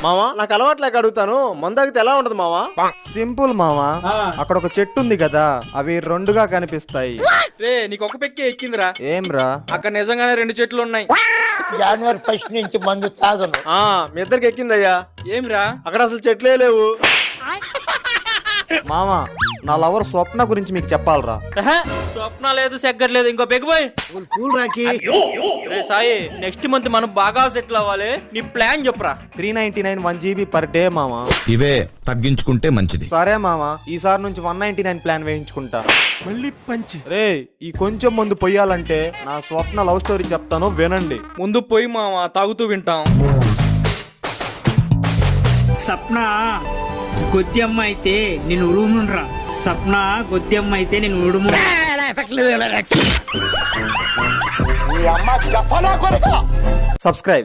మావా నాకు అలవాట్లేక అడుగుతాను, మందాగితే ఎలా ఉంటది మావా? సింపుల్ మావా, అక్కడ ఒక చెట్టు ఉంది కదా, అవి రెండుగా కనిపిస్తాయి. రే నీకు ఒక పెక్కే ఎక్కిందిరా. ఏం రా? అక్కడ నిజంగానే 2 చెట్లు ఉన్నాయి. జనవరి 1 నుంచి మందు తాగను. మీ ఇద్దరికి ఎక్కిందయ్యా. ఏమిరా అక్కడ అసలు చెట్లే లేవు. మావా, నా లవర్ స్వప్న గురించి మీకు చెప్పాలరా. స్వప్న లేదు, సెగ్గర్ లేదు, ఇంకో పెగ్గిపోయి. రే సాయి, నెక్స్ట్ మంత్ మనం బాగా సెటిల్ అవ్వాలి. నీ ప్లాన్ చెప్పురా. 399 1 GB పర్ డే మావా. ఇవే తగ్గించుకుంటే మంచిది. సరే మావా, ఈసారి నుంచి 199 ప్లాన్ వేయించుకుంటా. మళ్ళీ పంచి. రే, ఈ కొంచెం మందు పొయ్యాలంటే నా స్వప్న లవ్ స్టోరీ చెప్తాను వినండి. ముందు పోయి మావా, తాగుతూ వింటాం. సప్న గొద్దెమ్మ అయితే నేను ఉరుముండ్రా. సప్న గొద్దెమ్మ అయితే నేను ఉరుము. ఈ అమ్మ జఫనా కొడుకు. సబ్స్క్రైబ్.